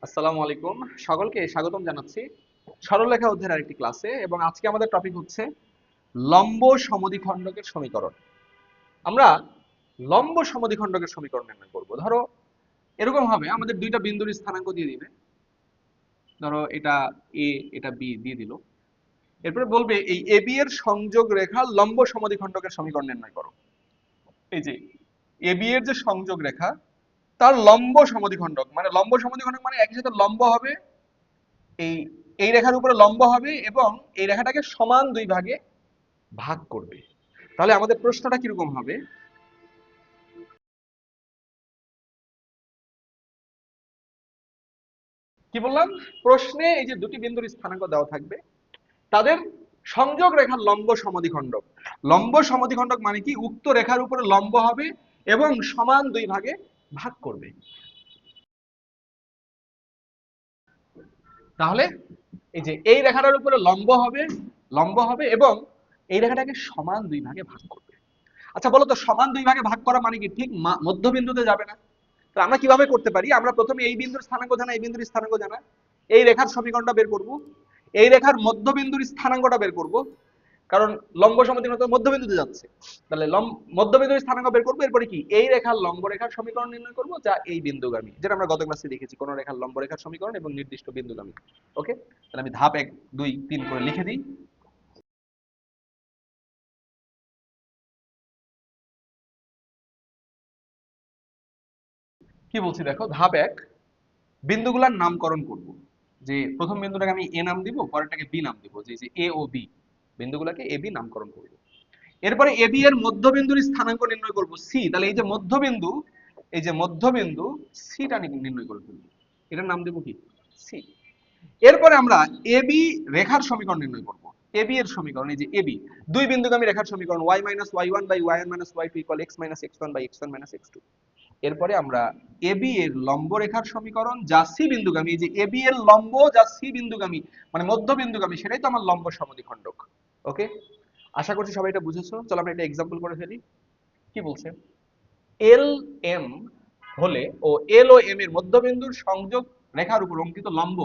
আসসালামু আলাইকুম। সকলকে স্বাগতম জানাচ্ছি সরলরেখা অধ্যায়ের আরেকটি ক্লাসে। এবং আজকে আমাদের টপিক হচ্ছে লম্ব সমদ্বিখণ্ডকের সমীকরণ। আমরা লম্ব সমদ্বিখণ্ডকের সমীকরণ নির্ণয় করব। ধরো এরকম হবে, আমাদের দুইটা বিন্দুর স্থানাঙ্ক দিয়ে দিবে। ধরো এটা এ, এটা বি দিয়ে দিল। এরপরে বলবে এই এ বি এর সংযোগ রেখা লম্ব সমদ্বিখণ্ডকের সমীকরণ নির্ণয় করো। এই যে এ বি এর যে সংযোগ রেখা তার লম্ব সমদ্বিখণ্ডক, মানে লম্ব সমদ্বিখণ্ডক মানে একই সাথে লম্ব হবে, এই এই রেখার উপরে লম্ব হবে এবং এই রেখাটাকে সমান দুই ভাগে ভাগ করবে। তাহলে আমাদের প্রশ্নটা কিরকম হবে? কি বললাম? প্রশ্নে এই যে দুটি বিন্দুর স্থানাঙ্ক দেওয়া থাকবে, তাদের সংযোগ রেখার লম্ব সমদ্বিখণ্ডক। লম্ব সমদ্বিখণ্ডক মানে কি? উক্ত রেখার উপরে লম্ব হবে এবং সমান দুই ভাগে ভাগ করবে। তাহলে এই যে এই রেখাটার উপরে লম্ব হবে এবং এই রেখাটাকে সমান দুই ভাগে ভাগ করবে। আচ্ছা বলো তো, সমান দুই ভাগে ভাগ করা মানে কি ঠিক মধ্যবিন্দুতে যাবে না? তো আমরা কিভাবে করতে পারি? আমরা প্রথমে এই বিন্দুর স্থানাঙ্ক জানা, এই বিন্দুর স্থানাঙ্ক জানা, এই রেখার সমীকরণটা বের করব, এই রেখার মধ্যবিন্দুর স্থানাঙ্কটা বের করব, কারণ লম্ব সমদ্বিখণ্ডক তো মধ্যবিন্দুতে যাচ্ছে। তাহলে মধ্যবিন্দুর স্থানাঙ্ক বের করব, এরপরে কি এই রেখার লম্ব রেখার সমীকরণ নির্ণয় করব যা এই বিন্দুগামী, যেটা আমরা গত ক্লাসে দেখেছি, কোন রেখার লম্ব রেখার সমীকরণ এবং নির্দিষ্ট বিন্দুগামী। ওকে, তাহলে আমি ধাপ 1 2 3 করে লিখে দিই। কি বলছি দেখো, ধাপ 1, বিন্দুগুলোর নামকরণ করব। যে প্রথম বিন্দুটাকে আমি এ নাম দিব, পরেরটাকে বি নাম দিব, যে যে এ ও বি বিন্দুগুলোকে এ বি নামকরণ করব। এরপরে এ বি এর মধ্যবিন্দুর স্থানাঙ্ক নির্ণয় করব সি। তাহলে এই যে মধ্যবিন্দু, এই যে মধ্যবিন্দু সিটা নির্ণয় করে ফেলব, এটার নাম দেব কি? সি। এরপরে আমরা এ বি রেখার সমীকরণ নির্ণয় করব। এ বি এর সমীকরণ, এই যে এ বি দুই বিন্দুগামী রেখার সমীকরণ y y1 y1 y2 x x1 x1 x2। এরপরে আমরা এবি এর লম্ব রেখার সমীকরণ যা সি বিন্দুগামী, এই যে এবি এর লম্ব যা সি বিন্দুগামী মানে মধ্য বিন্দুগামী, সেটাই তো আমার লম্ব সমদ্বিখণ্ডক। ওকে, আশা করছি সবাই এটা বুঝেছো। চলো আমরা একটা এক্সাম্পল করে ফেলি। কি বলছে? এল এম হলে ও এল ও এম এর মধ্যবিন্দুর সংযোগ রেখার উপর অঙ্কিত লম্ব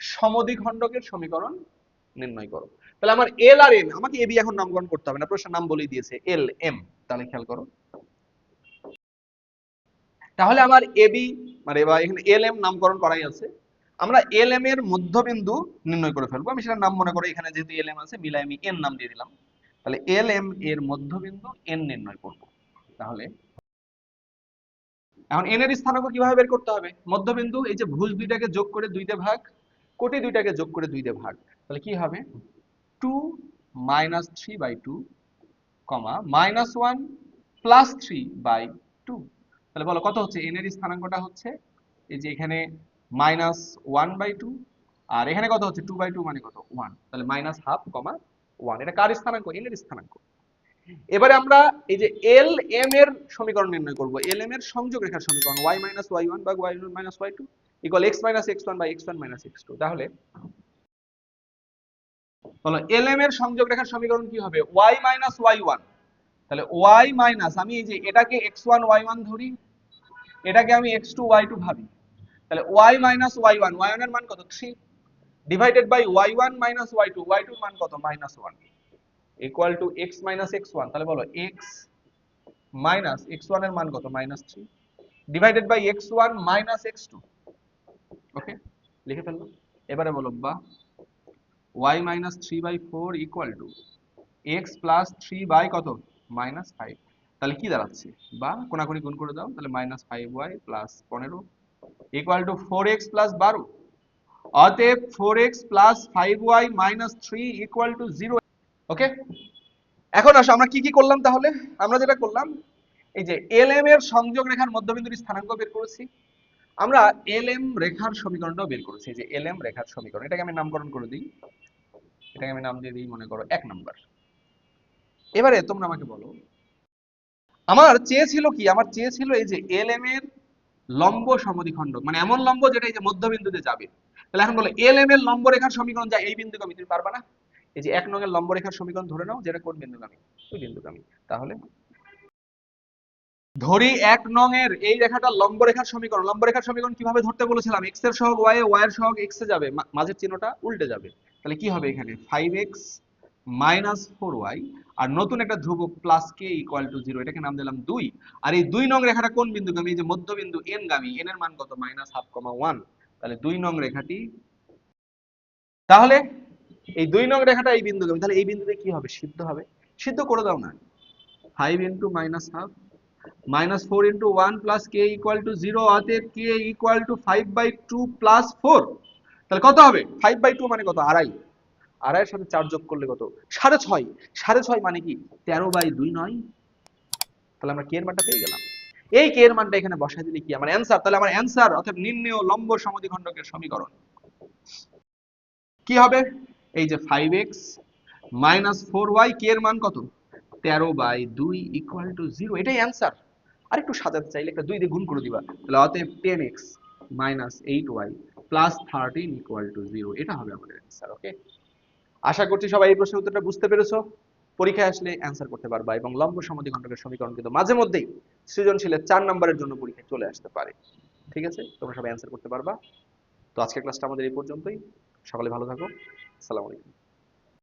সমদ্বিখণ্ডকের সমীকরণ নির্ণয় করো। তাহলে আমার এল আর এম, আমাকে এবি এখন নামকরণ করতে হবে না, প্রশ্নের নাম বলেই দিয়েছে এল এম। তাহলে খেয়াল করো, তাহলে আমার এবি মানে বা এখানে এল এম নামকরণ করাই আছে। আমরা এল এম এর মধ্যবিন্দু নির্ণয় করে ফেলবো। আমি সেটার নাম মনে করো, এখানে যেহেতু এল এম আছে মিলাই আমি এন নাম দিয়ে দিলাম। তাহলে এল এম এর মধ্যবিন্দু এন নির্ণয় করব। তাহলে এখন এন এর স্থানাঙ্ক কিভাবে বের করতে হবে? মধ্যবিন্দু, এই যে ভুজ দুইটাকে যোগ করে দুইতে ভাগ, কোটি দুইটাকে যোগ করে দুইতে ভাগ। তাহলে কি হবে? 2 3/2 কমা -1 +3/2। তাহলে বলো কত হচ্ছে? এন এর স্থানাঙ্কটা হচ্ছে এই যে এখানে -1/2, আর এখানে কত হচ্ছে? 2/2 মানে কত? 1। তাহলে -1/2 কমা 1, এটা কার স্থানাঙ্ক? এন এর স্থানাঙ্ক। এবারে আমরা এই যে এল এম এর সমীকরণ নির্ণয় করব। এল এম এর সংযোগ রেখার সমীকরণ y y1 বা y1 y2 x x1 x1 x2। তাহলে বলো এল এম এর সংযোগ রেখার সমীকরণ কি হবে? y y1। তাহলে y মাইনাস, আমি এই যে এটাকে x1 y1 ধরি, এটাকে আমি x2 y2 ভাবি। তাহলে y y1, y1 এর মান কত? 3 divided by y1 y2, y2 এর মান কত? -1 ইকুয়াল টু x x1। তাহলে বলো x x1 এর মান কত? -3 ডিভাইডেড বাই x1 x2। ওকে, লিখে ফেললাম। এবারে বলো বা y -3/4 equal to x plus 3 by কত? -5। তাহলে কি দাঁড়াচ্ছে? বা কোনাকুনি গুণ করে দাও, তাহলে -5y plus 15 equal to 4x plus 12। অতএব 4x plus 5y minus 3 equal to 0। ওকে, এখন আসো আমরা কি কি করলাম তাহলে? আমরা যেটা করলাম, এই যে এল এম এর সংযোগ রেখার মধ্যবিন্দুর স্থানাঙ্ক বের করেছি, আমরা এল এম রেখার সমীকরণটাও বের করেছি। যে এল এম রেখার সমীকরণ, এটাকে আমি নামকরণ করে দিই, এটাকে আমি নাম দিয়ে দিই মনে করো 1 নাম্বার। এবারে তোমরা আমাকে বলো, আমার চেয়েছিল কি? আমার চেয়েছিল এই যে এল এম এর লম্ব সমদ্বিখণ্ডক, মানে এমন লম্ব যেটা এই যে মধ্যবিন্দুতে যাবে। তাহলে এখন বলো এল এম এর লম্ব রেখার সমীকরণ যা এই বিন্দুগামী, তুমি পারবা না? এই যে 1 নং এর লম্ব রেখার সমীকরণ ধরে নাও, যেটা কোন বিন্দুগামী? ওই বিন্দুগামী। তাহলে ধরি 1 নং এর এই রেখাটা লম্ব রেখার সমীকরণ। লম্ব রেখার সমীকরণ কিভাবে ধরতে বলেছিলাম? x এর সহগ y এ, y এর সহগ x এ যাবে, মাঝের চিহ্নটা উল্টে যাবে। তাহলে কি হবে এখানে? 5x মাইনাস 4y, আর নতুন একটা ধ্রুবক প্লাস k ইকুয়াল টু 0, এটাকে নাম দিলাম 2। আর এই 2 নং রেখাটা কোন বিন্দুগামী? এই যে মধ্যবিন্দু n গামী, n এর মান কত? -1/2, 1। তাহলে 2 নং রেখাটি, তাহলে এই 2 নং রেখাটা এই বিন্দুগামী, তাহলে এই বিন্দুতে কি হবে? সিদ্ধ হবে। সিদ্ধ করে দাও না। 5 into -1/2 -4 × 1 plus K equal to 0, অতএব কে ইকুয়াল টু 5/2 প্লাস 4। তাহলে কত হবে? 5/2 মানে কত? আড়াই। আড়াইয়ের সাথে 4 যোগ করলে কত? 6.5। 6.5 মানে কি 13/2 নয়? তাহলে আমরা কে এর মানটা পেয়ে গেলাম। এই কে এর মানটা এখানে বসাই দিলে কি আমার অ্যান্সার? তাহলে আমার অ্যান্সার অর্থাৎ নির্ণেয় লম্ব সমদ্বিখণ্ডকের সমীকরণ কি হবে? এই যে 5x মাইনাস 4y, কে এর মান কত? 13/2 ইকুয়াল টু 0, এটাই অ্যান্সার। আর একটু সাজাতে চাইলে একটা 2 দিয়ে গুণ করে দিবা, তাহলে অতএব 10x minus 8y plus 13 equal to 0, এটা হবে আমাদের অ্যান্সার। ওকে, আশা করছি সবাই এই প্রশ্নের উত্তরটা বুঝতে পেরেছো। পরীক্ষায় আসলে অ্যান্সার করতে পারবা, এবং লম্ব সমদ্বিখণ্ডকের সমীকরণ কিন্তু মাঝে মধ্যেই সৃজনশীলের 4 নম্বরের জন্য পরীক্ষায় চলে আসতে পারে। ঠিক আছে, তোমরা সবাই অ্যান্সার করতে পারবা। তো আজকের ক্লাসটা আমাদের এই পর্যন্তই। সকলে ভালো থাকো। আসসালামু আলাইকুম।